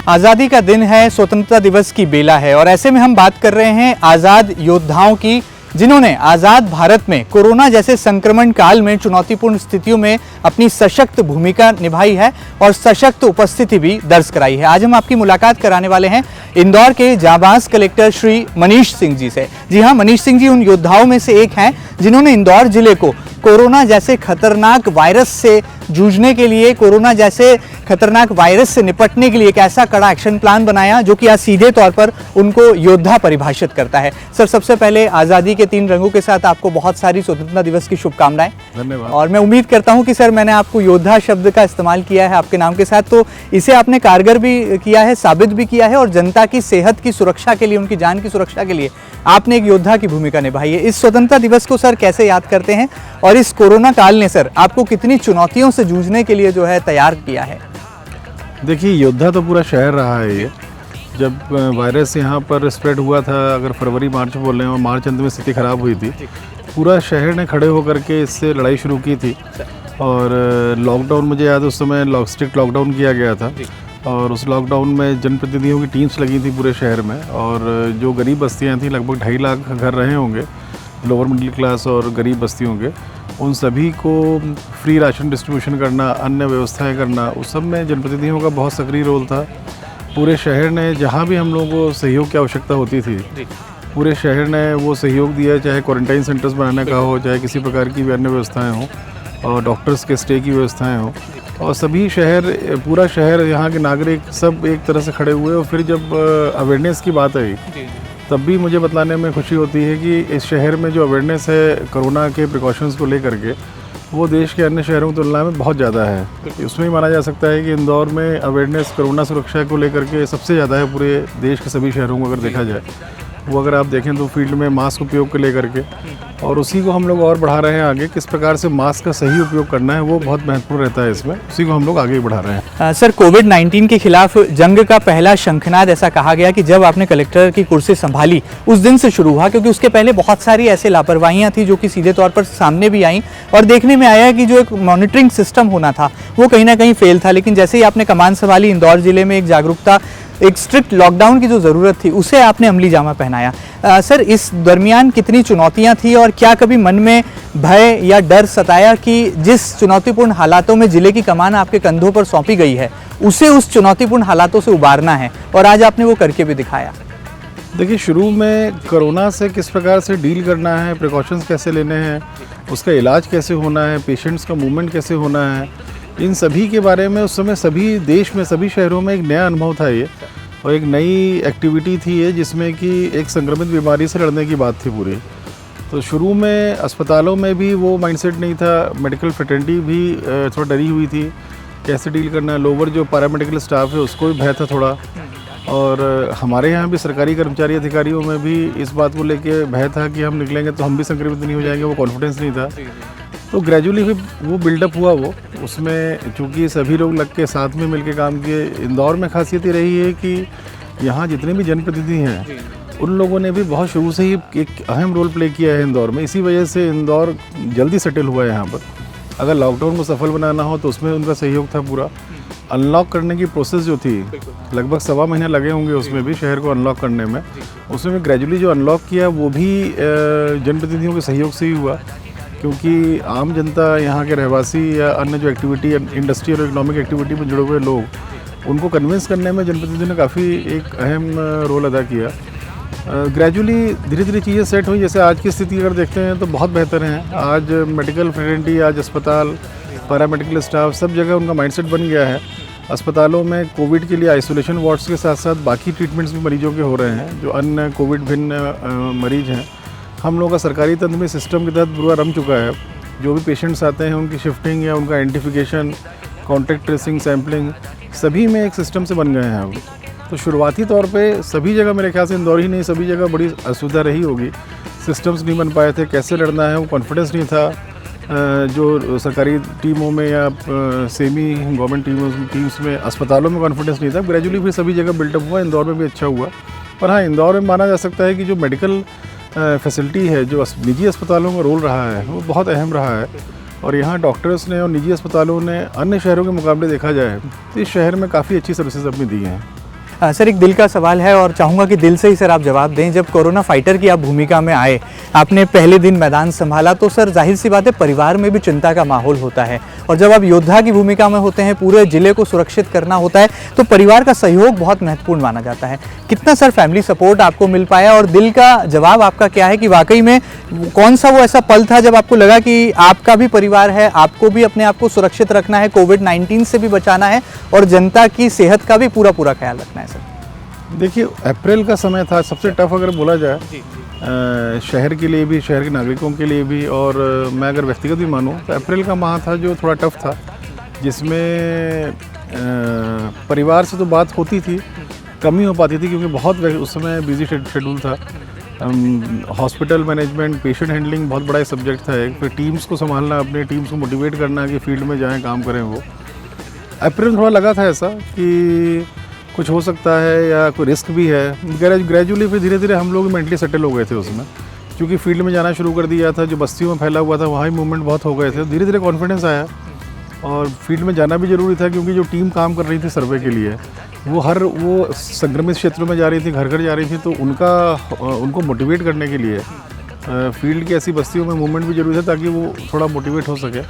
आज़ादी का दिन है, स्वतंत्रता दिवस की बेला है और ऐसे में हम बात कर रहे हैं आज़ाद योद्धाओं की, जिन्होंने आज़ाद भारत में कोरोना जैसे संक्रमण काल में चुनौतीपूर्ण स्थितियों में अपनी सशक्त भूमिका निभाई है और सशक्त उपस्थिति भी दर्ज कराई है। आज हम आपकी मुलाकात कराने वाले हैं इंदौर के जाबाज कलेक्टर श्री मनीष सिंह जी से। जी हाँ, मनीष सिंह जी उन योद्धाओं में से एक हैं जिन्होंने इंदौर जिले को कोरोना जैसे खतरनाक वायरस से जूझने के लिए, कोरोना जैसे खतरनाक वायरस से निपटने के लिए एक ऐसा कड़ा एक्शन प्लान बनाया जो कि आज सीधे तौर पर उनको योद्धा परिभाषित करता है। सर, सबसे पहले आज़ादी के 3 रंगों के साथ आपको बहुत सारी स्वतंत्रता दिवस की शुभकामनाएं। धन्यवाद। और मैं उम्मीद करता हूं कि सर, मैंने आपको योद्धा शब्द का इस्तेमाल किया है आपके नाम के साथ, तो इसे आपने कारगर भी किया है, साबित भी किया है और जनता की सेहत की सुरक्षा के लिए, उनकी जान की सुरक्षा के लिए आपने एक योद्धा की भूमिका निभाई है। इस स्वतंत्रता दिवस को सर कैसे याद करते हैं और इस कोरोना काल ने सर आपको कितनी चुनौतियों से जूझने के लिए जो है तैयार किया है? देखिए, योद्धा तो पूरा शहर रहा है ये। जब वायरस यहाँ पर स्प्रेड हुआ था, अगर फरवरी मार्च बोल रहे हैं, और मार्च अंत में स्थिति ख़राब हुई थी, पूरा शहर ने खड़े होकर के इससे लड़ाई शुरू की थी। और लॉकडाउन, मुझे याद है उस समय स्ट्रिक्ट लॉकडाउन किया गया था और उस लॉकडाउन में जनप्रतिनिधियों की टीम्स लगी थी पूरे शहर में। और जो गरीब बस्तियाँ थीं, लगभग 2.5 लाख घर रहे होंगे लोअर मिडिल क्लास और गरीब बस्तियों के, उन सभी को फ्री राशन डिस्ट्रीब्यूशन करना, अन्य व्यवस्थाएं करना, उस सब में जनप्रतिनिधियों का बहुत सक्रिय रोल था। पूरे शहर ने, जहां भी हम लोगों को सहयोग की आवश्यकता होती थी, पूरे शहर ने वो सहयोग दिया, चाहे क्वारंटाइन सेंटर्स बनाने का हो, चाहे किसी प्रकार की भी अन्य व्यवस्थाएँ हों, और डॉक्टर्स के स्टे की व्यवस्थाएँ हों, और सभी शहर, पूरा शहर, यहाँ के नागरिक सब एक तरह से खड़े हुए। और फिर जब अवेयरनेस की बात आई, तब भी मुझे बतलाने में खुशी होती है कि इस शहर में जो अवेयरनेस है कोरोना के प्रिकॉशंस को लेकर के, वो देश के अन्य शहरों की तुलना में बहुत ज़्यादा है। उसमें ही माना जा सकता है कि इंदौर में अवेयरनेस कोरोना सुरक्षा को लेकर के सबसे ज़्यादा है पूरे देश के सभी शहरों को अगर देखा जाए। वो अगर आप देखें तो फील्ड में मास्क उपयोग को लेकर के, और उसी को हम लोग और बढ़ा रहे हैं आगे। किस प्रकार से मास्क का सही उपयोग करना है वो बहुत महत्वपूर्ण रहता है इसमें, उसी को हम लोग आगे बढ़ा रहे हैं। सर, कोविड-19 के खिलाफ जंग का पहला शंखनाद ऐसा कहा गया कि जब आपने कलेक्टर की कुर्सी संभाली उस दिन से शुरू हुआ, क्योंकि उसके पहले बहुत सारी ऐसे लापरवाहियां थी जो कि सीधे तौर पर सामने भी आई और देखने में आया कि जो एक मॉनिटरिंग सिस्टम होना था वो कहीं ना कहीं फेल था। लेकिन जैसे ही आपने कमान संभाली, इंदौर जिले में एक जागरूकता, एक स्ट्रिक्ट लॉकडाउन की जो ज़रूरत थी, उसे आपने अमली जामा पहनाया। सर, इस दरमियान कितनी चुनौतियां थी और क्या कभी मन में भय या डर सताया कि जिस चुनौतीपूर्ण हालातों में जिले की कमान आपके कंधों पर सौंपी गई है, उसे उस चुनौतीपूर्ण हालातों से उबारना है, और आज आपने वो करके भी दिखाया? देखिए, शुरू में कोरोना से किस प्रकार से डील करना है, प्रिकॉशंस कैसे लेने हैं, उसका इलाज कैसे होना है, पेशेंट्स का मूवमेंट कैसे होना है, इन सभी के बारे में उस समय सभी देश में, सभी शहरों में एक नया अनुभव था ये, और एक नई एक्टिविटी थी ये, जिसमें कि एक संक्रमित बीमारी से लड़ने की बात थी पूरी। तो शुरू में अस्पतालों में भी वो माइंडसेट नहीं था, मेडिकल फ्रेटर्निटी भी थोड़ा डरी हुई थी, कैसे डील करना है। लोअर जो पैरामेडिकल स्टाफ है उसको भी भय था थोड़ा, और हमारे यहाँ भी सरकारी कर्मचारी अधिकारियों में भी इस बात को लेके भय था कि हम निकलेंगे तो हम भी संक्रमित नहीं हो जाएंगे, वो कॉन्फिडेंस नहीं था। तो ग्रेजुअली फिर वो बिल्डअप हुआ, वो उसमें चूँकि सभी लोग लग के साथ में मिलके काम किए। इंदौर में खासियत ये रही है कि यहाँ जितने भी जनप्रतिनिधि हैं, उन लोगों ने भी बहुत शुरू से ही एक अहम रोल प्ले किया है इंदौर में। इसी वजह से इंदौर जल्दी सेटल हुआ है यहाँ पर। अगर लॉकडाउन को सफल बनाना हो तो उसमें उनका सहयोग था पूरा। अनलॉक करने की प्रोसेस जो थी, लगभग 1.25 महीना लगे होंगे उसमें भी, शहर को अनलॉक करने में। उसमें भी ग्रेजुअली जो अनलॉक किया वो भी जनप्रतिनिधियों के सहयोग से ही हुआ, क्योंकि आम जनता, यहाँ के रहवासी या अन्य जो एक्टिविटी, इंडस्ट्री और इकोनॉमिक एक्टिविटी में जुड़े हुए लोग, उनको कन्विंस करने में जनप्रतिनिधियों ने काफ़ी एक अहम रोल अदा किया। ग्रेजुअली धीरे धीरे चीज़ें सेट हुई। जैसे आज की स्थिति अगर देखते हैं तो बहुत बेहतर हैं। आज मेडिकल फ्रेटर्निटी, आज अस्पताल, पैरामेडिकल स्टाफ, सब जगह उनका माइंडसेट बन गया है। अस्पतालों में कोविड के लिए आइसोलेशन वार्ड्स के साथ साथ बाकी ट्रीटमेंट्स भी मरीजों के हो रहे हैं, जो अन्य कोविड भिन्न मरीज हैं। हम लोगों का सरकारी तंत्र में सिस्टम के तहत पूरा रम चुका है। जो भी पेशेंट्स आते हैं उनकी शिफ्टिंग या उनका आइडेंटिफिकेशन, कॉन्टैक्ट ट्रेसिंग, सैम्पलिंग, सभी में एक सिस्टम से बन गए हैं अब। तो शुरुआती तौर पे सभी जगह, मेरे ख्याल से इंदौर ही नहीं, सभी जगह बड़ी असुविधा रही होगी। सिस्टम्स नहीं बन पाए थे, कैसे लड़ना है वो कॉन्फिडेंस नहीं था। जो सरकारी टीमों में या सेमी गवर्नमेंट टीम्स में, अस्पतालों में कॉन्फिडेंस नहीं था। ग्रेजुअली फिर सभी जगह बिल्डअप हुआ, इंदौर में भी अच्छा हुआ। पर हाँ, इंदौर में माना जा सकता है कि जो मेडिकल फैसिलिटी है, जो निजी अस्पतालों का रोल रहा है, वो बहुत अहम रहा है। और यहाँ डॉक्टर्स ने और निजी अस्पतालों ने अन्य शहरों के मुकाबले देखा जाए तो इस शहर में काफ़ी अच्छी सर्विसेज अपनी दी हैं। सर, एक दिल का सवाल है और चाहूँगा कि दिल से ही सर आप जवाब दें। जब कोरोना फाइटर की आप भूमिका में आए, आपने पहले दिन मैदान संभाला, तो सर जाहिर सी बात है परिवार में भी चिंता का माहौल होता है, और जब आप योद्धा की भूमिका में होते हैं, पूरे जिले को सुरक्षित करना होता है, तो परिवार का सहयोग बहुत महत्वपूर्ण माना जाता है। कितना सर फैमिली सपोर्ट आपको मिल पाया, और दिल का जवाब आपका क्या है कि वाकई में कौन सा वो ऐसा पल था जब आपको लगा कि आपका भी परिवार है, आपको भी अपने आप को सुरक्षित रखना है, कोविड-19 से भी बचाना है और जनता की सेहत का भी पूरा ख्याल रखना है? सर देखिए, अप्रैल का समय था सबसे टफ अगर बोला जाए, शहर के लिए भी, शहर के नागरिकों के लिए भी, और मैं अगर व्यक्तिगत भी मानूं तो अप्रैल का माह था जो थोड़ा टफ था, जिसमें परिवार से तो बात होती थी, कम ही हो पाती थी क्योंकि बहुत उस समय बिजी शेड्यूल था। हॉस्पिटल मैनेजमेंट, पेशेंट हैंडलिंग बहुत बड़ा सब्जेक्ट था एक, फिर टीम्स को संभालना, अपने टीम्स को मोटिवेट करना कि फील्ड में जाएं, काम करें। वो अप्रैल थोड़ा लगा था ऐसा कि कुछ हो सकता है या कोई रिस्क भी है। ग्रेजुअली फिर धीरे धीरे हम लोग मेंटली सेटल हो गए थे उसमें, क्योंकि फील्ड में जाना शुरू कर दिया था, जो बस्तियों में फैला हुआ था वहाँ ही मूवमेंट बहुत हो गए थे। धीरे धीरे कॉन्फिडेंस आया और फील्ड में जाना भी ज़रूरी था, क्योंकि जो टीम काम कर रही थी सर्वे के लिए, वो संक्रमित क्षेत्रों में जा रही थी, घर घर जा रही थी, तो उनको मोटिवेट करने के लिए फील्ड की ऐसी बस्तियों में मूवमेंट भी जरूरी था ताकि वो थोड़ा मोटिवेट हो सके।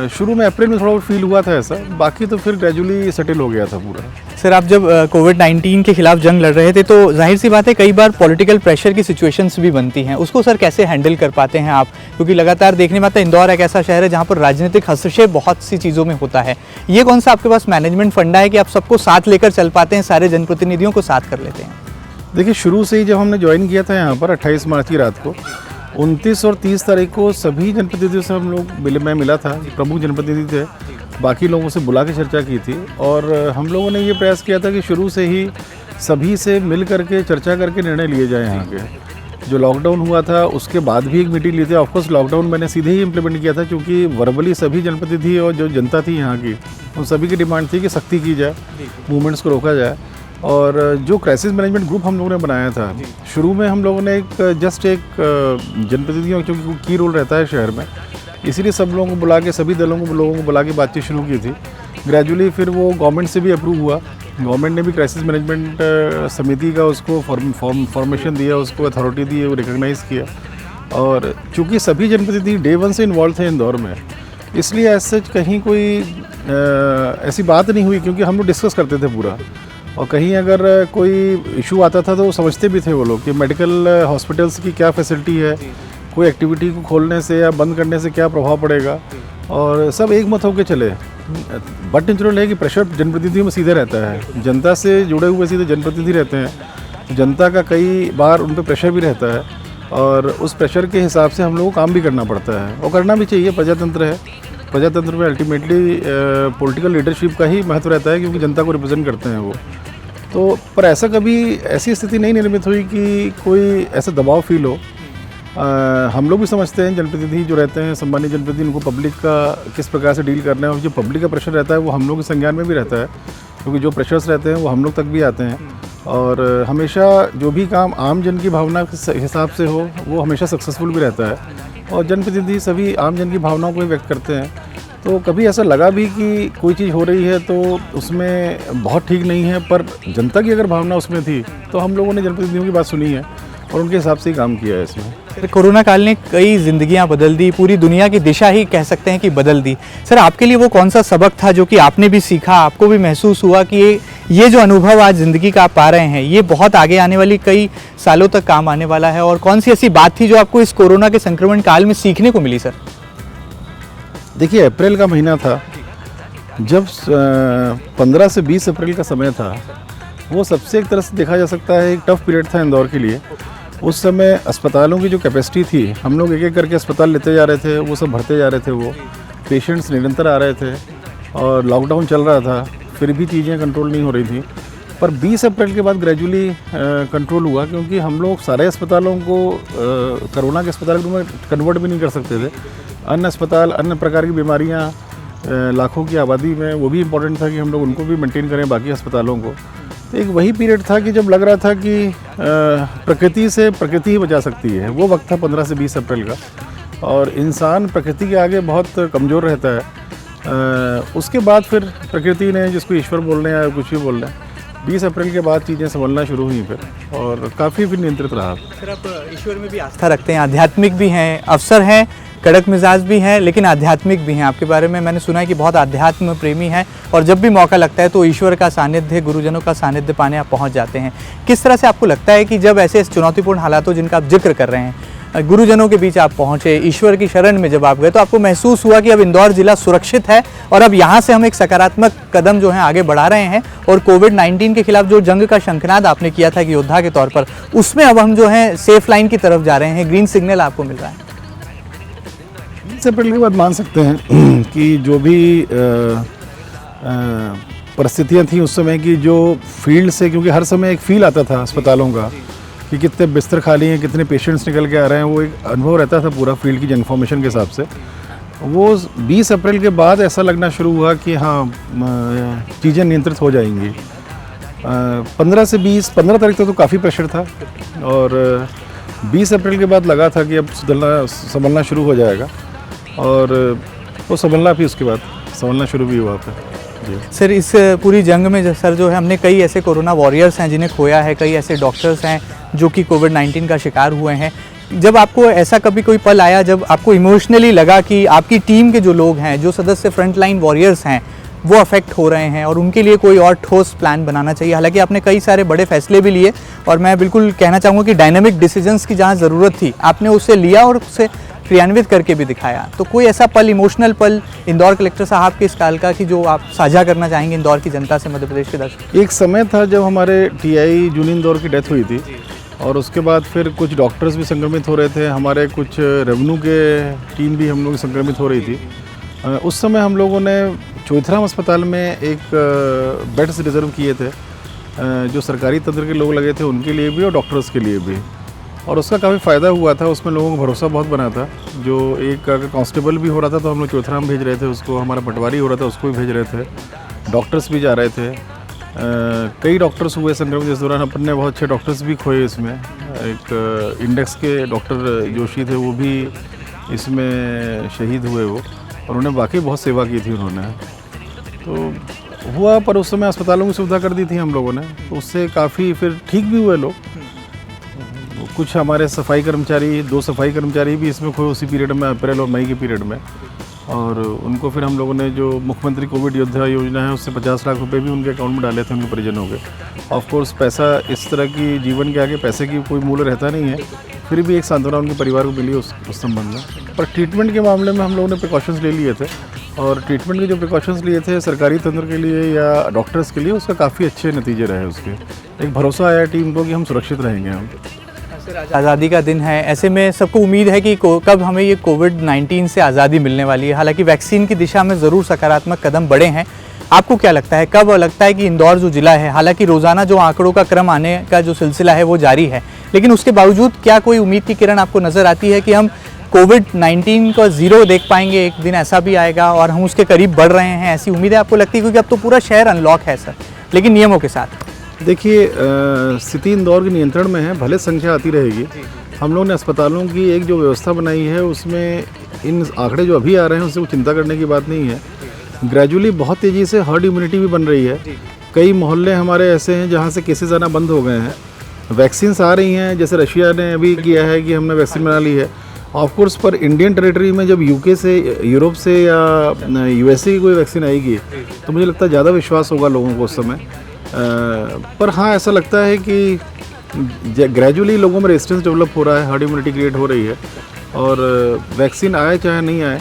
शुरू में अप्रैल में थोड़ा फील हुआ था ऐसा, बाकी तो फिर ग्रेजुअली सेटल हो गया था पूरा। सर, आप जब कोविड-19 के खिलाफ जंग लड़ रहे थे, तो जाहिर सी बात है कई बार पॉलिटिकल प्रेशर की सिचुएशंस भी बनती हैं, उसको सर कैसे हैंडल कर पाते हैं आप? क्योंकि लगातार देखने में आता है इंदौर एक ऐसा शहर है जहाँ पर राजनीतिक हस्तक्षेप बहुत सी चीज़ों में होता है। ये कौन सा आपके पास मैनेजमेंट फंडा है कि आप सबको साथ लेकर चल पाते हैं, सारे जनप्रतिनिधियों को साथ कर लेते हैं? देखिए, शुरू से ही जब हमने ज्वाइन किया था यहाँ पर 28 मार्च की रात को, 29 और 30 तारीख को सभी जनप्रतिनिधियों से हम लोग मैं मिला था, प्रमुख जनप्रतिनिधि थे, बाकी लोगों से बुला के चर्चा की थी, और हम लोगों ने ये प्रयास किया था कि शुरू से ही सभी से मिल करके चर्चा करके निर्णय लिए जाए। यहाँ के जो लॉकडाउन हुआ था उसके बाद भी एक मीटिंग ली थी। ऑफकोर्स लॉकडाउन मैंने सीधे ही इम्प्लीमेंट किया था, क्योंकि वर्बली सभी जनप्रतिनिधि और जो जनता थी यहाँ की, उन सभी की डिमांड थी कि सख्ती की जाए, मूवमेंट्स को रोका जाए। और जो क्राइसिस मैनेजमेंट ग्रुप हम लोगों ने बनाया था, शुरू में हम लोगों ने एक जनप्रतिनिधियों, क्योंकि की रोल रहता है शहर में, इसीलिए सब लोगों को बुला के, सभी दलों को लोगों को बुला के बातचीत शुरू की थी। ग्रेजुअली फिर वो गवर्नमेंट से भी अप्रूव हुआ, गवर्नमेंट ने भी क्राइसिस मैनेजमेंट समिति का उसको फॉर्मेशन दिया, उसको अथॉरिटी दी, वो रिकॉग्नाइज़ किया। और चूँकि सभी जनप्रतिनिधि डे 1 से इन्वॉल्व थे इंदौर में, इसलिए ऐसे कहीं कोई ऐसी बात नहीं हुई, क्योंकि हम लोग डिस्कस करते थे पूरा, और कहीं अगर कोई इशू आता था तो समझते भी थे वो लोग कि मेडिकल हॉस्पिटल्स की क्या फैसिलिटी है, कोई एक्टिविटी को खोलने से या बंद करने से क्या प्रभाव पड़ेगा, और सब एक मत होकर चले। बट नेचुरल है कि प्रेशर जनप्रतिनिधियों में सीधे रहता है, जनता से जुड़े हुए सीधे जनप्रतिनिधि रहते हैं, तो जनता का कई बार उन पर प्रेशर भी रहता है, और उस प्रेशर के हिसाब से हम लोगों को काम भी करना पड़ता है, और करना भी चाहिए। प्रजातंत्र है, प्रजातंत्र में अल्टीमेटली पॉलिटिकल लीडरशिप का ही महत्व रहता है, क्योंकि जनता को रिप्रेजेंट करते हैं वो। तो पर ऐसा कभी ऐसी स्थिति नहीं निर्मित हुई कि कोई ऐसा दबाव फील हो। हम लोग भी समझते हैं, जनप्रतिनिधि जो रहते हैं, सम्मानित जनप्रतिनिधि, उनको पब्लिक का किस प्रकार से डील करना है, और जो पब्लिक का प्रेशर रहता है वो हम लोग के संज्ञान में भी रहता है, क्योंकि जो प्रेशर्स रहते हैं वो हम लोग तक भी आते हैं। और हमेशा जो भी काम आम जन की भावना के हिसाब से हो, वो हमेशा सक्सेसफुल भी रहता है, और जनप्रतिनिधि सभी आम जन की भावनाओं को भी व्यक्त करते हैं। तो कभी ऐसा लगा भी कि कोई चीज़ हो रही है तो उसमें बहुत ठीक नहीं है, पर जनता की अगर भावना उसमें थी तो हम लोगों ने जनप्रतिनिधियों की बात सुनी है और उनके हिसाब से ही काम किया है इसमें। सर, कोरोना काल ने कई जिंदगियां बदल दी, पूरी दुनिया की दिशा ही कह सकते हैं कि बदल दी। सर, आपके लिए वो कौन सा सबक था जो कि आपने भी सीखा, आपको भी महसूस हुआ कि ये जो अनुभव आज ज़िंदगी का आप पा रहे हैं, ये बहुत आगे आने वाली कई सालों तक काम आने वाला है? और कौन सी ऐसी बात थी जो आपको इस कोरोना के संक्रमण काल में सीखने को मिली? सर देखिए, अप्रैल का महीना था, जब 15 से 20 अप्रैल का समय था, वो सबसे एक तरह से देखा जा सकता है एक टफ पीरियड था इंदौर के लिए। उस समय अस्पतालों की जो कैपेसिटी थी, हम लोग एक एक करके अस्पताल लेते जा रहे थे, वो सब भरते जा रहे थे, वो पेशेंट्स निरंतर आ रहे थे, और लॉकडाउन चल रहा था, फिर भी चीज़ें कंट्रोल नहीं हो रही थी। पर 20 अप्रैल के बाद ग्रेजुअली कंट्रोल हुआ, क्योंकि हम लोग सारे अस्पतालों को कोरोना के अस्पताल में कन्वर्ट भी नहीं कर सकते थे। अन्य अस्पताल, अन्य प्रकार की बीमारियां लाखों की आबादी में, वो भी इम्पोर्टेंट था कि हम लोग उनको भी मेंटेन करें, बाकी अस्पतालों को। तो एक वही पीरियड था कि जब लग रहा था कि प्रकृति से प्रकृति ही बचा सकती है। वो वक्त था 15 से 20 अप्रैल का, और इंसान प्रकृति के आगे बहुत कमज़ोर रहता है। उसके बाद फिर प्रकृति ने, जिसको ईश्वर बोल रहे हैं या कुछ भी बोल रहे हैं, 20 अप्रैल के बाद चीज़ें संभलना शुरू हुई फिर, और काफ़ी फिर नियंत्रित रहा। सर आप ईश्वर में भी आस्था रखते हैं, आध्यात्मिक भी हैं, अफसर हैं, कड़क मिजाज भी हैं, लेकिन आध्यात्मिक भी हैं। आपके बारे में मैंने सुना है कि बहुत आध्यात्म प्रेमी हैं और जब भी मौका लगता है तो ईश्वर का सानिध्य, गुरुजनों का सानिध्य पाने आप पहुंच जाते हैं। किस तरह से आपको लगता है कि जब ऐसे चुनौतीपूर्ण हालातों जिनका आप जिक्र कर रहे हैं, गुरुजनों के बीच आप पहुंचे, ईश्वर की शरण में जब आप गए, तो आपको महसूस हुआ कि अब इंदौर जिला सुरक्षित है और अब यहाँ से हम एक सकारात्मक कदम जो है आगे बढ़ा रहे हैं और कोविड-19 के खिलाफ जो जंग का शंखनाद आपने किया था कि योद्धा के तौर पर, उसमें अब हम जो है सेफ लाइन की तरफ जा रहे हैं, ग्रीन सिग्नल आपको मिल रहा है? 20 अप्रैल के बाद मान सकते हैं कि जो भी परिस्थितियाँ थी उस समय की, जो फील्ड से, क्योंकि हर समय एक फील आता था अस्पतालों का कि कितने बिस्तर खाली हैं, कितने पेशेंट्स निकल के आ रहे हैं, वो एक अनुभव रहता था पूरा फील्ड की इन्फॉर्मेशन के हिसाब से। वो 20 अप्रैल के बाद ऐसा लगना शुरू हुआ कि हाँ चीज़ें नियंत्रित हो जाएंगी। 15 तारीख तक तो काफ़ी प्रेशर था और 20 अप्रैल के बाद लगा था कि अब संभलना शुरू हो जाएगा, और वो संभलना भी, उसके बाद संभलना शुरू भी हुआ था। सर इस पूरी जंग में सर जो है हमने कई ऐसे कोरोना वॉरियर्स हैं जिन्हें खोया है, कई ऐसे डॉक्टर्स हैं जो कि कोविड-19 का शिकार हुए हैं। जब आपको ऐसा कभी कोई पल आया जब आपको इमोशनली लगा कि आपकी टीम के जो लोग हैं, जो सदस्य फ्रंट लाइन वॉरियर्स हैं, वो अफेक्ट हो रहे हैं और उनके लिए कोई और ठोस प्लान बनाना चाहिए? हालांकि आपने कई सारे बड़े फैसले भी लिए और मैं बिल्कुल कहना चाहूँगा कि डायनामिक डिसीजंस की जहाँ ज़रूरत थी आपने उससे लिया और उससे क्रियान्वित करके भी दिखाया। तो कोई ऐसा पल, इमोशनल पल इंदौर कलेक्टर साहब के इस काल का कि जो आप साझा करना चाहेंगे इंदौर की जनता से, मध्य प्रदेश के दर्शक? एक समय था जब हमारे टीआई जूनी इंदौर की डेथ हुई थी और उसके बाद फिर कुछ डॉक्टर्स भी संक्रमित हो रहे थे, हमारे कुछ रेवेन्यू के टीम भी हम लोग संक्रमित हो रही थी। उस समय हम लोगों ने चौथराम अस्पताल में एक बेड्स रिजर्व किए थे, जो सरकारी तंत्र के लोग लगे थे उनके लिए भी और डॉक्टर्स के लिए भी, और उसका काफ़ी फ़ायदा हुआ था। उसमें लोगों को भरोसा बहुत बना था। जो एक अगर कांस्टेबल भी हो रहा था तो हम लोग चौथराम भेज रहे थे उसको, हमारा पटवारी हो रहा था उसको भी भेज रहे थे, डॉक्टर्स भी जा रहे थे। कई डॉक्टर्स हुए संक्रमित इस दौरान, अपन ने बहुत अच्छे डॉक्टर्स भी खोए इसमें। एक इंडेक्स के डॉक्टर जोशी थे, वो भी इसमें शहीद हुए वो, और उन्होंने वाकई बहुत सेवा की थी उन्होंने। तो हुआ, पर उस समय अस्पतालों की सुविधा कर दी थी हम लोगों ने, तो उससे काफ़ी फिर ठीक भी हुए लोग। कुछ हमारे सफाई कर्मचारी, 2 सफाई कर्मचारी भी इसमें खोए उसी पीरियड में, अप्रैल और मई के पीरियड में, और उनको फिर हम लोगों ने जो मुख्यमंत्री कोविड योद्धा योजना है उससे 50 लाख रुपए भी उनके अकाउंट में डाले थे उनके परिजनों के। ऑफ कोर्स पैसा इस तरह की जीवन के आगे पैसे की कोई मूल्य रहता नहीं है, फिर भी एक सांत्वना उनके परिवार को मिली उस संबंध में। पर ट्रीटमेंट के मामले में हम लोगों ने प्रिकॉशंस ले लिए थे, और ट्रीटमेंट के जो प्रिकॉशंस लिए थे सरकारी तंत्र के लिए या डॉक्टर्स के लिए, उसका काफ़ी अच्छे नतीजे रहे। उसके एक भरोसा आया टीम को कि हम सुरक्षित रहेंगे। हम आज़ादी का दिन है, ऐसे में सबको उम्मीद है कि कब हमें ये कोविड-19 से आज़ादी मिलने वाली है। हालांकि वैक्सीन की दिशा में ज़रूर सकारात्मक कदम बढ़े हैं। आपको क्या लगता है, कब लगता है कि इंदौर जो ज़िला है, हालांकि रोज़ाना जो आंकड़ों का क्रम आने का जो सिलसिला है वो जारी है, लेकिन उसके बावजूद क्या कोई उम्मीद की किरण आपको नज़र आती है कि हम कोविड-19 का ज़ीरो देख पाएंगे? एक दिन ऐसा भी आएगा और हम उसके करीब बढ़ रहे हैं, ऐसी उम्मीद है आपको लगती है? क्योंकि अब तो पूरा शहर अनलॉक है सर, लेकिन नियमों के साथ। देखिए, स्थिति इंदौर के नियंत्रण में है, भले संख्या आती रहेगी। हम लोगों ने अस्पतालों की एक जो व्यवस्था बनाई है उसमें इन आंकड़े जो अभी आ रहे हैं उससे कोई चिंता करने की बात नहीं है। ग्रेजुअली बहुत तेज़ी से हर्ड इम्यूनिटी भी बन रही है। कई मोहल्ले हमारे ऐसे हैं जहाँ से केसेस आना बंद हो गए हैं, वैक्सीन्स आ रही हैं, जैसे रशिया ने अभी किया है कि हमने वैक्सीन बना ली है। ऑफ कोर्स पर इंडियन टेरिटरी में जब यूके से, यूरोप से या यूएसए की कोई वैक्सीन आएगी तो मुझे लगता है ज़्यादा विश्वास होगा लोगों को उस समय। पर हाँ, ऐसा लगता है कि ग्रेजुअली लोगों में रेजिस्टेंस डेवलप हो रहा है, हर्ड इम्यूनिटी क्रिएट हो रही है, और वैक्सीन आए चाहे नहीं आए,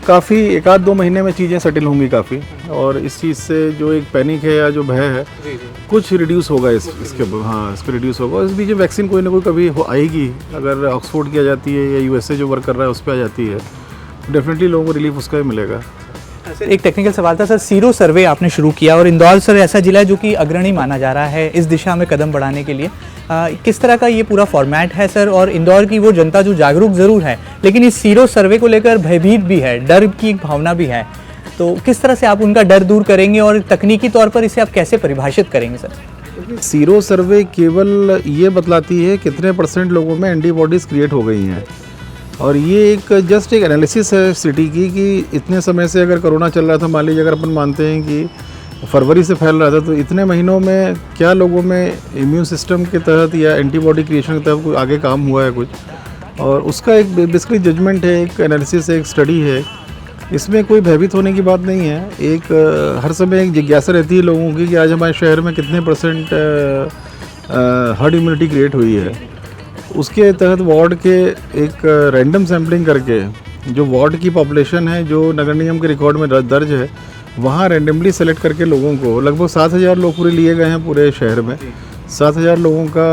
काफ़ी 1-2 महीने में चीज़ें सेटल होंगी काफ़ी, और इस चीज़ से जो एक पैनिक है या जो भय है कुछ रिड्यूस होगा इसके रिड्यूस होगा। इस बीच वैक्सीन कोई ना कोई कभी आएगी, अगर ऑक्सफोर्ड की आ जाती है या यूएसए जो वर्क कर रहा है उस पर आ जाती है, डेफिनेटली लोगों को रिलीफ उसका ही मिलेगा। सर एक टेक्निकल सवाल था सर, सीरो सर्वे आपने शुरू किया और इंदौर सर ऐसा जिला है जो कि अग्रणी माना जा रहा है इस दिशा में कदम बढ़ाने के लिए। किस तरह का ये पूरा फॉर्मेट है सर, और इंदौर की वो जनता जो जागरूक ज़रूर है लेकिन इस सीरो सर्वे को लेकर भयभीत भी है, डर की एक भावना भी है, तो किस तरह से आप उनका डर दूर करेंगे और तकनीकी तौर पर इसे आप कैसे परिभाषित करेंगे सर? सीरो सर्वे केवल ये बतलाती है कितने % लोगों में एंटीबॉडीज़ क्रिएट हो गई हैं, और ये एक जस्ट एक एनालिसिस है सिटी की कि इतने समय से अगर कोरोना चल रहा था, मान लीजिए अगर अपन मानते हैं कि फरवरी से फैल रहा था, तो इतने महीनों में क्या लोगों में इम्यून सिस्टम के तहत या एंटीबॉडी क्रिएशन के तहत कोई आगे काम हुआ है कुछ, और उसका एक बेसिकली जजमेंट है, एक एनालिसिस है, एक स्टडी है। इसमें कोई भयभीत होने की बात नहीं है। एक हर समय एक जिज्ञासा रहती है लोगों की कि आज हमारे शहर में कितने % हर्ड इम्यूनिटी क्रिएट हुई है। उसके तहत वार्ड के एक रैंडम सैम्पलिंग करके जो वार्ड की पॉपुलेशन है जो नगर निगम के रिकॉर्ड में दर्ज है, वहाँ रैंडमली सेलेक्ट करके लोगों को लगभग 7,000 लोग पूरे लिए गए हैं पूरे शहर में। 7,000 लोगों का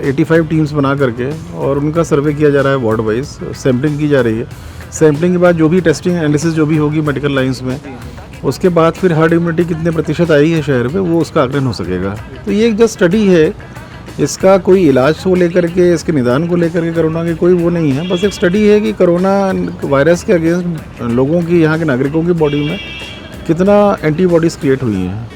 85 टीम्स बना करके और उनका सर्वे किया जा रहा है, वार्ड वाइज सैम्पलिंग की जा रही है। सैम्पलिंग के बाद जो भी टेस्टिंग एनालिसिस जो भी होगी मेडिकल लाइंस में, उसके बाद फिर हर्ड इम्यूनिटी कितने % आई है शहर में, वो उसका आकलन हो सकेगा। तो ये एक जस्ट स्टडी है, इसका कोई इलाज को लेकर के, इसके निदान को लेकर के कोरोना की कोई वो नहीं है। बस एक स्टडी है कि कोरोना वायरस के अगेंस्ट लोगों की, यहाँ के नागरिकों की बॉडी में कितना एंटीबॉडीज़ क्रिएट हुई हैं।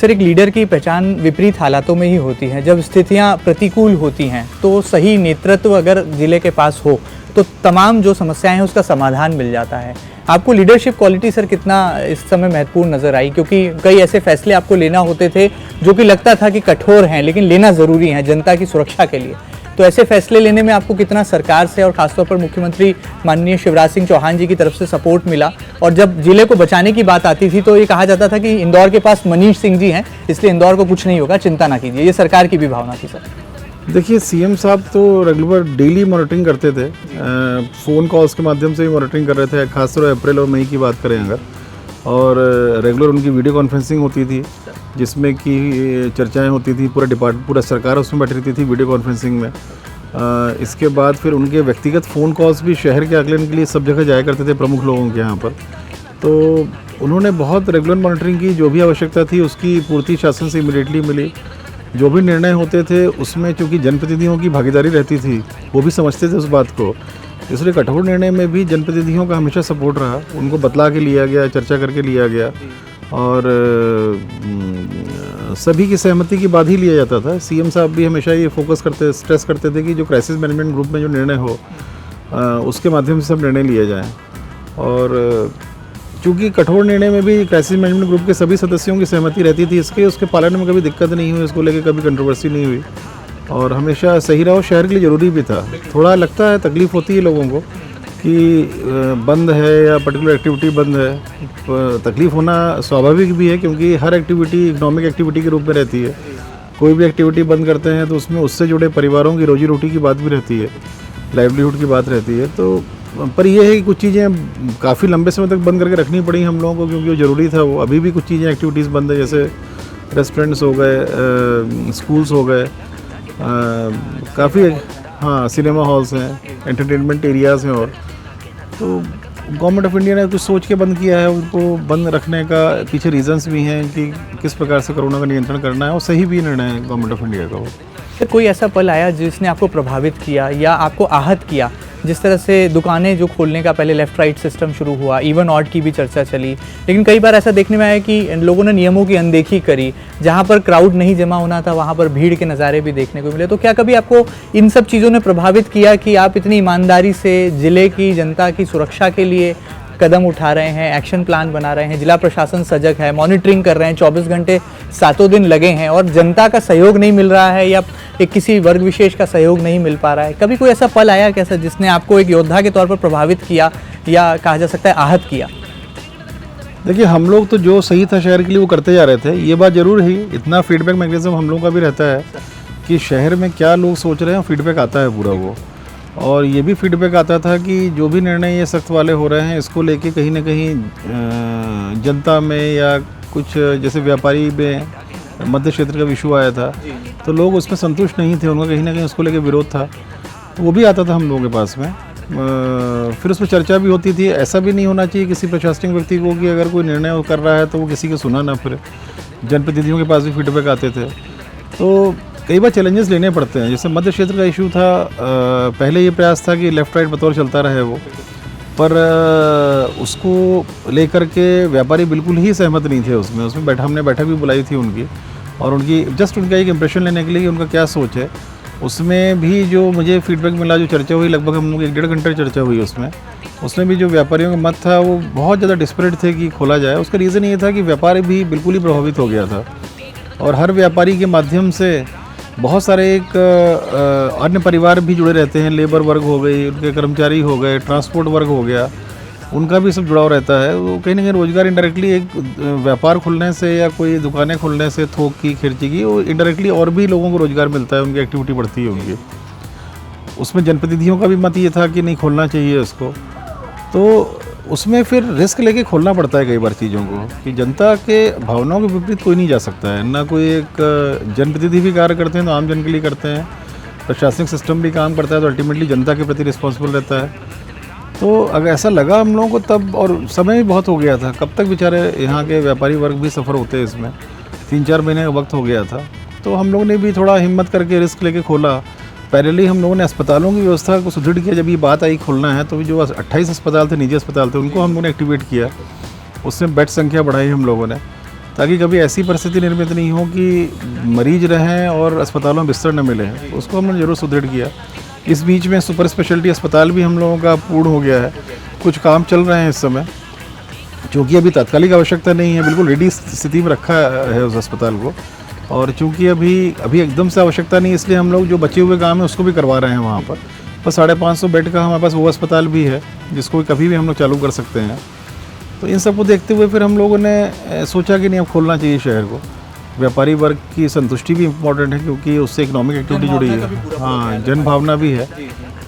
सर, एक लीडर की पहचान विपरीत हालातों में ही होती है। जब स्थितियां प्रतिकूल होती हैं तो सही नेतृत्व अगर जिले के पास हो तो तमाम जो समस्याएं हैं उसका समाधान मिल जाता है। आपको लीडरशिप क्वालिटी सर कितना इस समय महत्वपूर्ण नज़र आई, क्योंकि कई ऐसे फैसले आपको लेना होते थे जो कि लगता था कि कठोर हैं लेकिन लेना ज़रूरी है जनता की सुरक्षा के लिए। तो ऐसे फैसले लेने में आपको कितना सरकार से और खासतौर पर मुख्यमंत्री माननीय शिवराज सिंह चौहान जी की तरफ से सपोर्ट मिला? और जब जिले को बचाने की बात आती थी तो ये कहा जाता था कि इंदौर के पास मनीष सिंह जी हैं, इसलिए इंदौर को कुछ नहीं होगा, चिंता ना कीजिए। ये सरकार की भी भावना थी सर। देखिए, सीएम साहब तो रेगुलर डेली मॉनिटरिंग करते थे, फ़ोन कॉल्स के माध्यम से भी मॉनिटरिंग कर रहे थे, खासतौर अप्रैल और मई की बात करें अगर, और रेगुलर उनकी वीडियो कॉन्फ्रेंसिंग होती थी जिसमें कि चर्चाएं होती थी, पूरा सरकार उसमें बैठी रहती थी वीडियो कॉन्फ्रेंसिंग में। इसके बाद फिर उनके व्यक्तिगत फ़ोन कॉल्स भी शहर के आकलन के लिए सब जगह जाया करते थे प्रमुख लोगों के यहाँ पर। तो उन्होंने बहुत रेगुलर मॉनिटरिंग की, जो भी आवश्यकता थी उसकी पूर्ति शासन से इमीडिएटली मिली। जो भी निर्णय होते थे उसमें चूँकि जनप्रतिनिधियों की भागीदारी रहती थी, वो भी समझते थे उस बात को, इसलिए कठोर निर्णय में भी जनप्रतिनिधियों का हमेशा सपोर्ट रहा। उनको बतला के लिया गया, चर्चा करके लिया गया और सभी की सहमति के बाद ही लिया जाता था। सीएम साहब भी हमेशा ये स्ट्रेस करते थे कि जो क्राइसिस मैनेजमेंट ग्रुप में जो निर्णय हो उसके माध्यम से सब निर्णय लिए जाएँ। और चूँकि कठोर निर्णय में भी क्राइसिस मैनेजमेंट ग्रुप के सभी सदस्यों की सहमति रहती थी, उसके पालन में कभी दिक्कत नहीं हुई, इसको लेकर कभी कंट्रोवर्सी नहीं हुई और हमेशा सही रहा। शहर के लिए ज़रूरी भी था। थोड़ा लगता है, तकलीफ़ होती है लोगों को कि बंद है या पर्टिकुलर एक्टिविटी बंद है। तकलीफ़ होना स्वाभाविक भी है क्योंकि हर एक्टिविटी इकोनॉमिक एक्टिविटी के रूप में रहती है। कोई भी एक्टिविटी बंद करते हैं तो उसमें उससे जुड़े परिवारों की रोजी रोटी की बात भी रहती है, लाइवलीहुड की बात रहती है। तो पर यह है कि कुछ चीज़ें काफ़ी लंबे समय तक बंद करके रखनी पड़ी हम लोगों को क्योंकि वो ज़रूरी था। वो अभी भी कुछ चीज़ें एक्टिविटीज़ बंद है, जैसे रेस्टोरेंट्स हो गए, स्कूल्स हो गए, काफ़ी सिनेमा हॉल्स हैं, एंटरटेनमेंट एरियाज़ हैं। और तो गवर्नमेंट ऑफ इंडिया ने कुछ सोच के बंद किया है, उनको बंद रखने का पीछे रीजंस भी हैं कि किस प्रकार से कोरोना का नियंत्रण करना है, और सही भी निर्णय है गवर्नमेंट ऑफ इंडिया का। वो सर, कोई ऐसा पल आया जिसने आपको प्रभावित किया या आपको आहत किया? जिस तरह से दुकानें जो खोलने का पहले लेफ़्ट राइट सिस्टम शुरू हुआ, इवन ऑड की भी चर्चा चली, लेकिन कई बार ऐसा देखने में आया कि लोगों ने नियमों की अनदेखी करी। जहां पर क्राउड नहीं जमा होना था वहां पर भीड़ के नज़ारे भी देखने को मिले। तो क्या कभी आपको इन सब चीज़ों ने प्रभावित किया कि आप इतनी ईमानदारी से ज़िले की जनता की सुरक्षा के लिए कदम उठा रहे हैं, एक्शन प्लान बना रहे हैं, जिला प्रशासन सजग है, मॉनिटरिंग कर रहे हैं, 24 घंटे 7 दिन लगे हैं और जनता का सहयोग नहीं मिल रहा है या एक किसी वर्ग विशेष का सहयोग नहीं मिल पा रहा है? कभी कोई ऐसा पल आया कैसा जिसने आपको एक योद्धा के तौर पर प्रभावित किया या कहा जा सकता है आहत किया? देखिए, हम लोग तो जो सही था शहर के लिए वो करते जा रहे थे। ये बात ज़रूर ही, इतना फीडबैक मैकेनिज्म हम लोगों का भी रहता है कि शहर में क्या लोग सोच रहे हैं, फीडबैक आता है पूरा वो। और ये भी फीडबैक आता था कि जो भी निर्णय ये सख्त वाले हो रहे हैं इसको लेके कहीं ना कहीं जनता में या कुछ जैसे व्यापारी में मध्य क्षेत्र का इशू आया था तो लोग उसमें संतुष्ट नहीं थे, उनका कहीं ना कहीं उसको लेके विरोध था, वो भी आता था हम लोगों के पास में। फिर उसमें चर्चा भी होती थी। ऐसा भी नहीं होना चाहिए किसी प्रशासनिक व्यक्ति को कि अगर कोई निर्णय कर रहा है तो वो किसी को सुना ना, फिर जनप्रतिनिधियों के पास भी फीडबैक आते थे। तो कई बार चैलेंजेस लेने पड़ते हैं। जैसे मध्य क्षेत्र का इशू था, पहले ये प्रयास था कि लेफ़्ट राइट बतौर चलता रहे वो, पर उसको लेकर के व्यापारी बिल्कुल ही सहमत नहीं थे उसमें हमने बैठक भी बुलाई थी उनकी, और उनकी जस्ट उनका एक इम्प्रेशन लेने के लिए कि उनका क्या सोच है। उसमें भी जो मुझे फीडबैक मिला, जो चर्चा हुई, लगभग हम लोग 1-1.5 घंटे चर्चा हुई उसमें भी जो व्यापारियों का मत था वो बहुत ज़्यादा डिस्परेट थे कि खोला जाए। उसका रीज़न ये था कि व्यापार भी बिल्कुल ही प्रभावित हो गया था और हर व्यापारी के माध्यम से बहुत सारे एक अन्य परिवार भी जुड़े रहते हैं। लेबर वर्ग हो गई, उनके कर्मचारी हो गए, ट्रांसपोर्ट वर्ग हो गया, उनका भी सब जुड़ाव रहता है। वो कहीं ना कहीं रोज़गार इंडायरेक्टली एक व्यापार खुलने से या कोई दुकानें खुलने से, थोक की, खिरची की, वो इंडायरेक्टली और भी लोगों को रोज़गार मिलता है, उनकी एक्टिविटी बढ़ती है उनकी। उसमें जनप्रतिनिधियों का भी मत ये था कि नहीं खोलना चाहिए उसको, तो उसमें फिर रिस्क लेके खोलना पड़ता है कई बार चीज़ों को, कि जनता के भावनाओं के विपरीत कोई नहीं जा सकता है ना। कोई एक जनप्रतिनिधि भी कार्य करते हैं तो आम जन के लिए करते हैं, प्रशासनिक सिस्टम भी काम करता है तो अल्टीमेटली जनता के प्रति रिस्पॉन्सिबल रहता है। तो अगर ऐसा लगा हम लोगों को तब, और समय भी बहुत हो गया था, कब तक बेचारे यहाँ के व्यापारी वर्ग भी सफ़र होते हैं इसमें, 3-4 महीने का वक्त हो गया था। तो हम लोगों ने भी थोड़ा हिम्मत करके रिस्क लेके खोला। पहले हम लोगों ने अस्पतालों की व्यवस्था को सुदृढ़ किया। जब ये बात आई खोलना है तो जो 28 अस्पताल थे, निजी अस्पताल थे, उनको हम लोगों ने एक्टिवेट किया। उसमें बेड संख्या बढ़ाई हम लोगों ने, ताकि कभी ऐसी परिस्थिति निर्मित नहीं हो कि मरीज रहें और अस्पतालों में बिस्तर न मिले। तो उसको हमने ज़रूर सुदृढ़ किया। इस बीच में सुपर स्पेशलिटी अस्पताल भी हम लोगों का पूर्ण हो गया है। कुछ काम चल रहे हैं इस समय, चूँकि अभी तात्कालिक आवश्यकता नहीं है, बिल्कुल रेडी स्थिति में रखा है उस अस्पताल को। और चूँकि अभी एकदम से आवश्यकता नहीं, इसलिए हम लोग जो बचे हुए काम है उसको भी करवा रहे हैं वहाँ पर। 550 बेड का हमारे पास वो अस्पताल भी है जिसको कभी भी हम लोग चालू कर सकते हैं। तो इन सब को देखते हुए फिर हम लोगों ने सोचा कि नहीं, अब खोलना चाहिए शहर को। व्यापारी वर्ग की संतुष्टि भी इम्पोर्टेंट है क्योंकि उससे इकोनॉमिक एक्टिविटी जुड़ी है। हाँ, जन भावना भी है,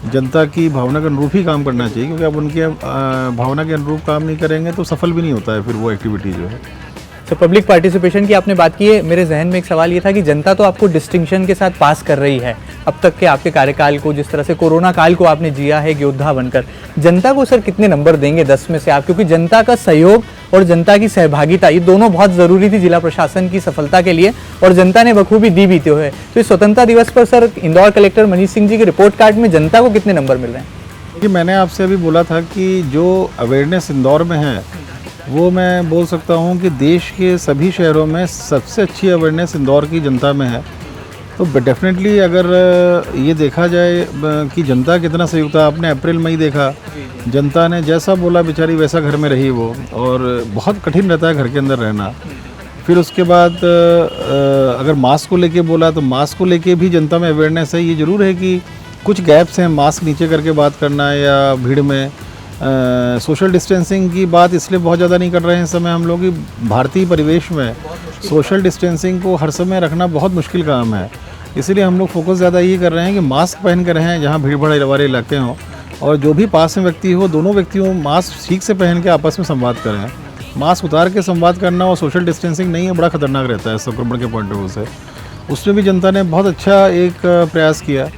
जनता की भावना के अनुरूप ही काम करना चाहिए, क्योंकि अब उनके भावना के अनुरूप काम नहीं करेंगे तो सफल भी नहीं होता है फिर वो एक्टिविटी जो है। तो पब्लिक पार्टिसिपेशन की आपने बात की है, मेरे जहन में एक सवाल ये था कि जनता तो आपको डिस्टिंक्शन के साथ पास कर रही है अब तक के आपके कार्यकाल को, जिस तरह से कोरोना काल को आपने जिया है एक योद्धा बनकर। जनता को सर कितने नंबर देंगे 10 में से आप, क्योंकि जनता का सहयोग और जनता की सहभागिता ये दोनों बहुत ज़रूरी थी जिला प्रशासन की सफलता के लिए, और जनता ने बखूबी दी भी तो है। तो इस स्वतंत्रता दिवस पर सर इंदौर कलेक्टर मनीष सिंह जी के रिपोर्ट कार्ड में जनता को कितने नंबर मिल रहे हैं? कि मैंने आपसे अभी बोला था कि जो अवेयरनेस इंदौर में है वो मैं बोल सकता हूँ कि देश के सभी शहरों में सबसे अच्छी अवेयरनेस इंदौर की जनता में है। तो डेफिनेटली अगर ये देखा जाए कि जनता कितना सहयोग था, आपने अप्रैल मई देखा, जनता ने जैसा बोला बेचारी वैसा घर में रही वो, और बहुत कठिन रहता है घर के अंदर रहना। फिर उसके बाद अगर मास्क को लेके बोला तो मास्क को लेके भी जनता में अवेयरनेस है। ये ज़रूर है कि कुछ गैप्स हैं, मास्क नीचे करके बात करना या भीड़ में सोशल डिस्टेंसिंग की बात इसलिए बहुत ज़्यादा नहीं कर रहे हैं इस समय हम लोग कि भारतीय परिवेश में सोशल डिस्टेंसिंग को हर समय रखना बहुत मुश्किल काम है। इसलिए हम लोग फोकस ज़्यादा ये कर रहे हैं कि मास्क पहन कर रहें जहाँ भीड़ भाड़ वाले इलाके हों, और जो भी पास में व्यक्ति हो दोनों व्यक्तियों मास्क ठीक से पहन के आपस में संवाद करें। मास्क उतार के संवाद करना और सोशल डिस्टेंसिंग नहीं है, बड़ा खतरनाक रहता है संक्रमण के पॉइंट ऑफ व्यू से। उसमें भी जनता ने बहुत अच्छा एक प्रयास किया।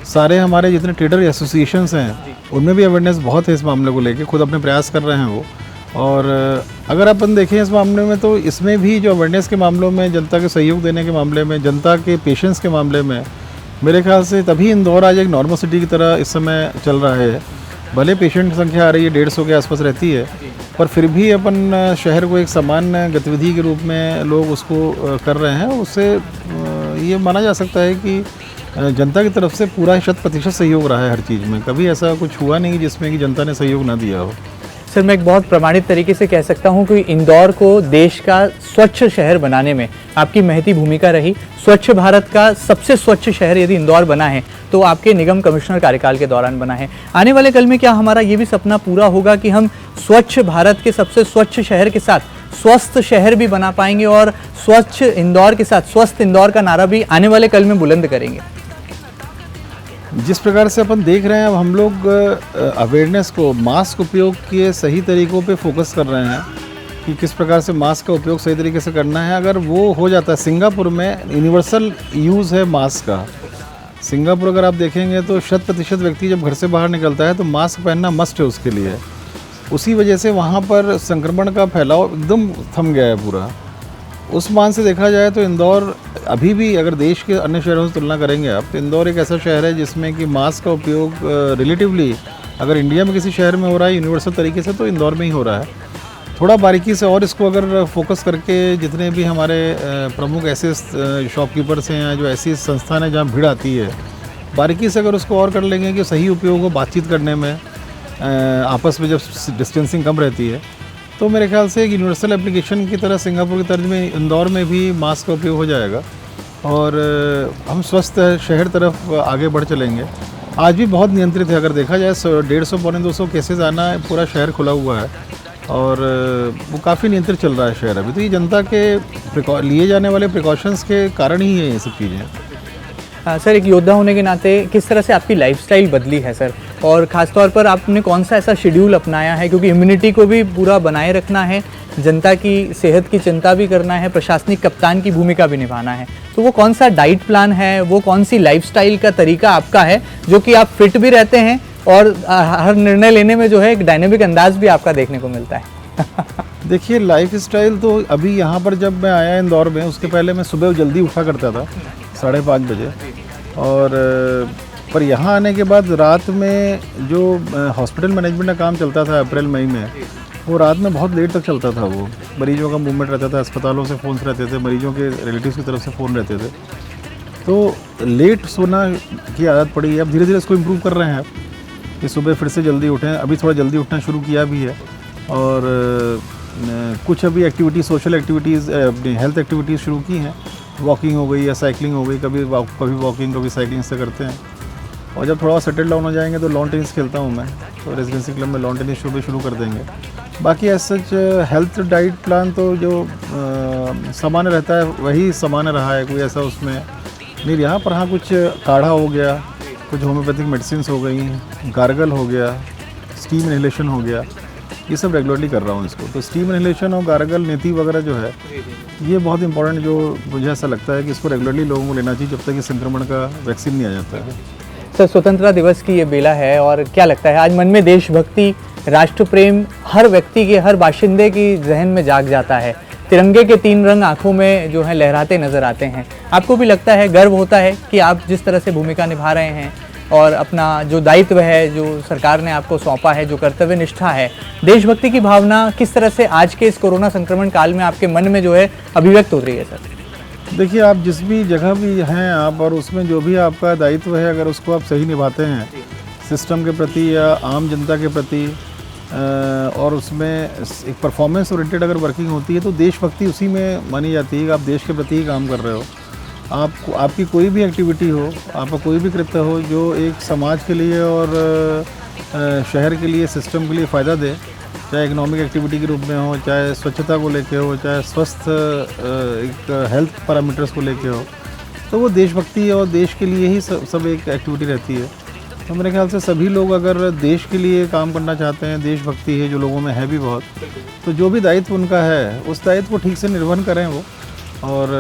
सारे हमारे जितने ट्रेडर एसोसिएशंस हैं उनमें भी अवेयरनेस बहुत है इस मामले को लेके, खुद अपने प्रयास कर रहे हैं वो। और अगर अपन देखें इस मामले में तो इसमें भी जो अवेयरनेस के मामलों में, जनता के सहयोग देने के मामले में, जनता के पेशेंस के मामले में, मेरे ख्याल से तभी इंदौर आज एक नॉर्मल सिटी की तरह इस समय चल रहा है। भले पेशेंट संख्या आ रही है 150 के आसपास रहती है, पर फिर भी अपन शहर को एक सामान्य गतिविधि के रूप में लोग उसको कर रहे हैं। उससे ये माना जा सकता है कि जनता की तरफ से पूरा 100% सहयोग रहा है हर चीज़ में। कभी ऐसा कुछ हुआ नहीं जिसमें कि जनता ने सहयोग ना दिया हो। सर मैं एक बहुत प्रमाणित तरीके से कह सकता हूं कि इंदौर को देश का स्वच्छ शहर बनाने में आपकी महती भूमिका रही। स्वच्छ भारत का सबसे स्वच्छ शहर यदि इंदौर बना है तो आपके निगम कमिश्नर कार्यकाल के दौरान बना है। आने वाले कल में क्या हमारा ये भी सपना पूरा होगा कि हम स्वच्छ भारत के सबसे स्वच्छ शहर के साथ स्वस्थ शहर भी बना पाएंगे और स्वच्छ इंदौर के साथ स्वस्थ इंदौर का नारा भी आने वाले कल में बुलंद करेंगे? जिस प्रकार से अपन देख रहे हैं अब हम लोग अवेयरनेस को, मास्क उपयोग के सही तरीक़ों पे फोकस कर रहे हैं कि किस प्रकार से मास्क का उपयोग सही तरीके से करना है। अगर वो हो जाता है, सिंगापुर में यूनिवर्सल यूज़ है मास्क का। सिंगापुर अगर आप देखेंगे तो 100% व्यक्ति जब घर से बाहर निकलता है तो मास्क पहनना मस्ट है उसके लिए। उसी वजह से वहाँ पर संक्रमण का फैलाव एकदम थम गया है पूरा। उस मान से देखा जाए तो इंदौर अभी भी, अगर देश के अन्य शहरों से तुलना करेंगे आप, तो इंदौर एक ऐसा शहर है जिसमें कि मास्क का उपयोग रिलेटिवली अगर इंडिया में किसी शहर में हो रहा है यूनिवर्सल तरीके से तो इंदौर में ही हो रहा है। थोड़ा बारीकी से और इसको अगर फोकस करके जितने भी हमारे प्रमुख ऐसे शॉपकीपर्स हैं या जो ऐसी संस्थान है जहाँ भीड़ आती है, बारीकी से अगर उसको और कर लेंगे कि सही उपयोग हो बातचीत करने में, आपस में जब डिस्टेंसिंग कम रहती है, तो मेरे ख्याल से एक यूनिवर्सल एप्लीकेशन की तरह सिंगापुर की तर्ज में इंदौर में भी मास्क का उपयोग हो जाएगा और हम स्वस्थ शहर तरफ आगे बढ़ चलेंगे। आज भी बहुत नियंत्रित है, अगर देखा जाए 150 पौने 200 केसेस आना है, पूरा शहर खुला हुआ है और वो काफ़ी नियंत्रित चल रहा है शहर अभी। तो ये जनता के लिए जाने वाले प्रिकॉशंस के कारण ही है ये सब चीज़ें। सर, एक योद्धा होने के नाते किस तरह से आपकी लाइफस्टाइल बदली है सर, और ख़ासतौर पर आपने कौन सा ऐसा शेड्यूल अपनाया है, क्योंकि इम्यूनिटी को भी पूरा बनाए रखना है, जनता की सेहत की चिंता भी करना है, प्रशासनिक कप्तान की भूमिका भी निभाना है, तो वो कौन सा डाइट प्लान है, वो कौन सी लाइफस्टाइल का तरीका आपका है जो कि आप फिट भी रहते हैं और हर निर्णय लेने में जो है एक डायनेमिक अंदाज भी आपका देखने को मिलता है? देखिए, लाइफ स्टाइल तो अभी यहाँ पर जब मैं आया इंदौर में, उसके पहले मैं सुबह जल्दी उठा करता था 5:30 बजे, और पर यहाँ आने के बाद रात में जो हॉस्पिटल मैनेजमेंट का काम चलता था अप्रैल मई में, वो रात में बहुत लेट तक चलता था। वो मरीजों का मूवमेंट रहता था, अस्पतालों से फ़ोन रहते थे, मरीजों के रिलेटिव्स की तरफ से फ़ोन रहते थे, तो लेट सोना की आदत पड़ी है। अब धीरे धीरे इसको इम्प्रूव कर रहे हैं कि सुबह फिर से जल्दी उठें। अभी थोड़ा जल्दी उठना शुरू किया भी है और कुछ अभी एक्टिविटीज़, सोशल एक्टिविटीज़, अपनी हेल्थ एक्टिविटीज़ शुरू की हैं। वॉकिंग हो गई या साइकिलिंग हो गई, कभी वॉकिंग कभी साइकिलिंग से करते हैं। और जब थोड़ा सेटल डाउन हो जाएंगे तो लॉन टेनिस खेलता हूँ मैं, तो रेजिडेंसी क्लब में लॉन टेनिस शुरू कर देंगे। बाकी as such health diet plan तो जो सामान्य रहता है वही सामान्य रहा है, कोई ऐसा उसमें नहीं रहा। पर हाँ, कुछ काढ़ा हो गया, कुछ होम्योपैथिक मेडिसिन हो गई, गार्गल हो गया, स्टीम इनहेलेशन हो गया, ये सब रेगुलरली कर रहा हूँ इसको। तो स्टीम इनहेलेशन और गार्गल, नीति वगैरह जो है, ये बहुत इंपॉर्टेंट, जो मुझे ऐसा लगता है कि इसको रेगुलरली लोगों को लेना चाहिए जब तक कि संक्रमण का वैक्सीन नहीं आ जाता है। सर, स्वतंत्रता दिवस की ये बेला है और क्या लगता है आज मन में देशभक्ति, राष्ट्र प्रेम हर व्यक्ति के, हर बाशिंदे की जहन में जाग जाता है। तिरंगे के 3 रंग आंखों में जो है लहराते नजर आते हैं। आपको भी लगता है, गर्व होता है कि आप जिस तरह से भूमिका निभा रहे हैं और अपना जो दायित्व है, जो सरकार ने आपको सौंपा है, जो कर्तव्य निष्ठा है, देशभक्ति की भावना किस तरह से आज के इस कोरोना संक्रमण काल में आपके मन में जो है अभिव्यक्त हो रही है सर? देखिए, आप जिस भी जगह भी हैं आप, और उसमें जो भी आपका दायित्व है, अगर उसको आप सही निभाते हैं सिस्टम के प्रति या आम जनता के प्रति, और उसमें एक परफॉर्मेंस ओरिएंटेड अगर वर्किंग होती है, तो देशभक्ति उसी में मानी जाती है कि आप देश के प्रति ही काम कर रहे हो। आपको, आपकी कोई भी एक्टिविटी हो, आपका कोई भी कृत्य हो जो एक समाज के लिए और शहर के लिए, सिस्टम के लिए फ़ायदा दे, चाहे इकोनॉमिक एक्टिविटी के रूप में हो, चाहे स्वच्छता को लेके हो, चाहे स्वस्थ एक हेल्थ पैरामीटर्स को लेके हो, तो वो देशभक्ति और देश के लिए ही सब एक एक्टिविटी रहती है। तो मेरे ख्याल से सभी लोग अगर देश के लिए काम करना चाहते हैं, देशभक्ति है जो लोगों में है भी बहुत, तो जो भी दायित्व उनका है उस दायित्व को ठीक से निर्वहन करें वो, और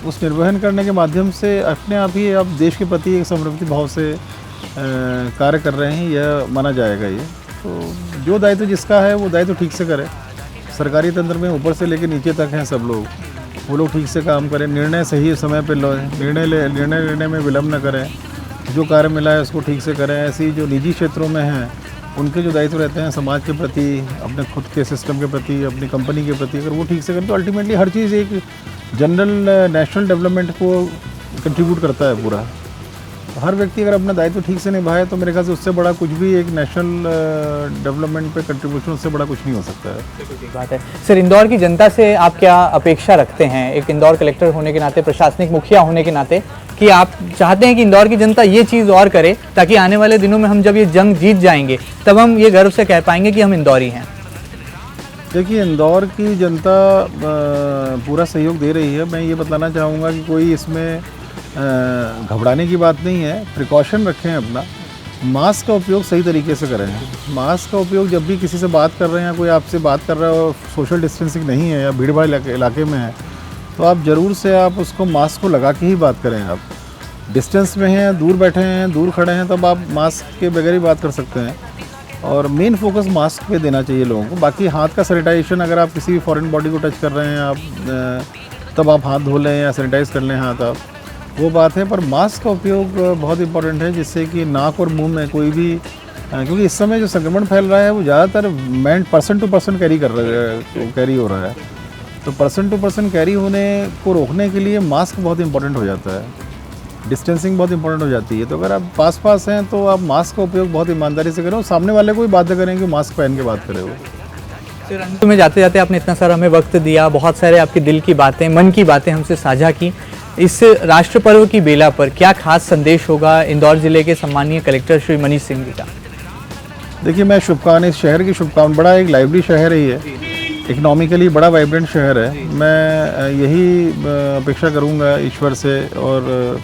उस निर्वहन करने के माध्यम से अपने आप ही आप देश के प्रति एक समर्पित भाव से कार्य कर रहे हैं, यह माना जाएगा। ये तो जो दायित्व जिसका है वो दायित्व ठीक से करें। सरकारी तंत्र में ऊपर से लेकर नीचे तक हैं सब लोग, वो लोग ठीक से काम करें, निर्णय सही समय पर निर्णय लेने में विलम्ब न करें, जो कार्य मिला है उसको ठीक से करें। ऐसी जो निजी क्षेत्रों में हैं उनके जो दायित्व रहते हैं समाज के प्रति, अपने खुद के सिस्टम के प्रति, अपनी कंपनी के प्रति, अगर वो ठीक से करें तो अल्टीमेटली हर चीज़ एक जनरल नेशनल डेवलपमेंट को कंट्रीब्यूट करता है पूरा। हर व्यक्ति अगर अपना दायित्व ठीक से निभाए तो मेरे ख्याल से उससे बड़ा कुछ भी, एक नेशनल डेवलपमेंट पे कंट्रीब्यूशन, उससे बड़ा कुछ नहीं हो सकता है। ठीक बात है सर। इंदौर की जनता से आप क्या अपेक्षा रखते हैं, एक इंदौर कलेक्टर होने के नाते, प्रशासनिक मुखिया होने के नाते, कि आप चाहते हैं कि इंदौर की जनता ये चीज़ और करे ताकि आने वाले दिनों में हम जब ये जंग जीत जाएंगे तब हम ये गर्व से कह पाएंगे कि हम इंदौरी हैं? देखिए, इंदौर की जनता पूरा सहयोग दे रही है। मैं ये बताना चाहूँगा कि कोई इसमें घबराने की बात नहीं है। प्रिकॉशन रखें अपना, मास्क का उपयोग सही तरीके से करें। मास्क का उपयोग जब भी किसी से बात कर रहे हैं, कोई आपसे बात कर रहा है और सोशल डिस्टेंसिंग नहीं है या भीड़ भाड़ इलाके में है, तो आप ज़रूर से आप उसको मास्क को लगा के ही बात करें। आप डिस्टेंस में हैं, दूर बैठे हैं, दूर खड़े हैं, तब आप मास्क के बगैर ही बात कर सकते हैं। और मेन फोकस मास्क पे देना चाहिए लोगों को। बाकी हाथ का सैनिटाइजेशन, अगर आप किसी भी फॉरेन बॉडी को टच कर रहे हैं आप, तब आप हाथ धो लें या सैनिटाइज़ कर लें हाथ आप, वो बात है। पर मास्क का उपयोग बहुत इंपॉर्टेंट है, जिससे कि नाक और मुंह में कोई भी, क्योंकि इस समय जो संक्रमण फैल रहा है वो ज़्यादातर पर्सन टू पर्सन कैरी हो रहा है। तो पर्सन टू पर्सन कैरी होने को रोकने के लिए मास्क बहुत इंपॉर्टेंट हो जाता है। डिस्टेंसिंग बहुत इंपॉर्टेंट हो जाती है। तो अगर आप पास पास हैं तो आप मास्क का उपयोग बहुत ईमानदारी से करें और सामने वाले को भी बाध्य करें कि मास्क पहन के बात करे वो। फिर अंत में जाते जाते आपने इतना सारा हमें वक्त दिया, बहुत सारे आपके दिल की बातें, मन की बातें हमसे साझा की। इस राष्ट्र पर्व की बेला पर क्या खास संदेश होगा इंदौर जिले के सम्मानीय कलेक्टर श्री मनीष सिंह जी का? देखिए, मैं शुभकामनाएं, इस शहर की शुभकामनाएं, बड़ा एक लाइवली शहर है ये, इकोनॉमिकली बड़ा वाइब्रेंट शहर है। मैं यही अपेक्षा करूंगा ईश्वर से और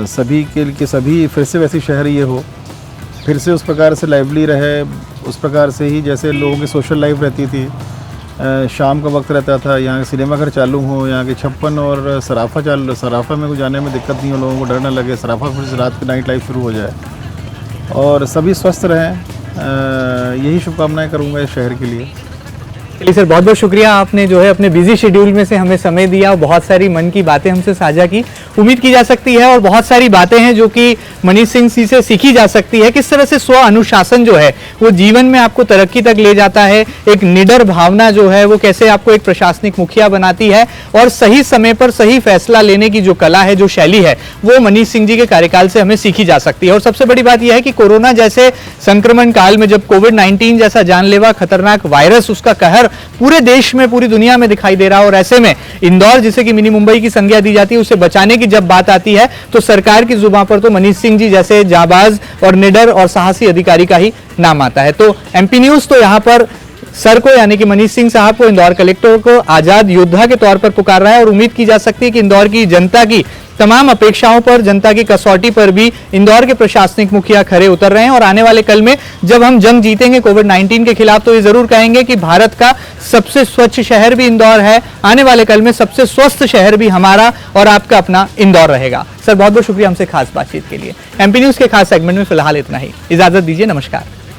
सभी के सभी फिर से वैसी शहर ये हो, फिर से उस प्रकार से लाइवली रहे, उस प्रकार से ही जैसे लोगों की सोशल लाइफ रहती थी। शाम का वक्त रहता था, यहाँ के सिनेमाघर चालू हो, यहाँ के 56 और सराफा में को जाने में दिक्कत नहीं हो, लोगों को डर ना लगे, सराफा फिर से रात की नाइट लाइफ शुरू हो जाए और सभी स्वस्थ रहें। यही शुभकामनाएं करूँगा इस शहर के लिए। चलिए सर, बहुत बहुत शुक्रिया, आपने जो है अपने बिजी शेड्यूल में से हमें समय दिया और बहुत सारी मन की बातें हमसे साझा की। उम्मीद की जा सकती है और बहुत सारी बातें हैं जो कि मनीष सिंह जी से सीखी जा सकती है, किस तरह से स्व अनुशासन जो है वो जीवन में आपको तरक्की तक ले जाता है। एक निडर भावना जो है वो कैसे आपको एक प्रशासनिक मुखिया बनाती है और सही समय पर सही फैसला लेने की जो कला है, जो शैली है, वो मनीष सिंह जी के कार्यकाल से हमें सीखी जा सकती है। और सबसे बड़ी बात यह है कि कोरोना जैसे संक्रमण काल में जब कोविड-19 जैसा जानलेवा खतरनाक वायरस, उसका कहर पूरे देश में, पूरी दुनिया में दिखाई दे रहा है और ऐसे में इंदौर, जिसे कि मिनी मुंबई की संज्ञा दी जाती है, उसे बचाने की जब बात आती है तो सरकार की जुबान पर तो मनीष सिंह जी जैसे जाबाज और निडर और साहसी अधिकारी का ही नाम आता है। तो एमपी न्यूज तो यहाँ पर सर को, यानी कि मनीष सिंह साहब को, इंदौर कलेक्टर को आजाद योद्धा के तौर पर पुकार रहा है और उम्मीद की जा सकती है कि इंदौर की जनता की तमाम अपेक्षाओं पर, जनता की कसौटी पर भी इंदौर के प्रशासनिक मुखिया खरे उतर रहे हैं और आने वाले कल में जब हम जंग जीतेंगे कोविड-19 के खिलाफ तो ये जरूर कहेंगे कि भारत का सबसे स्वच्छ शहर भी इंदौर है। आने वाले कल में सबसे स्वस्थ शहर भी हमारा और आपका अपना इंदौर रहेगा। सर, बहुत बहुत शुक्रिया हमसे खास बातचीत के लिए। एमपी न्यूज के खास सेगमेंट में फिलहाल इतना ही। इजाजत दीजिए, नमस्कार।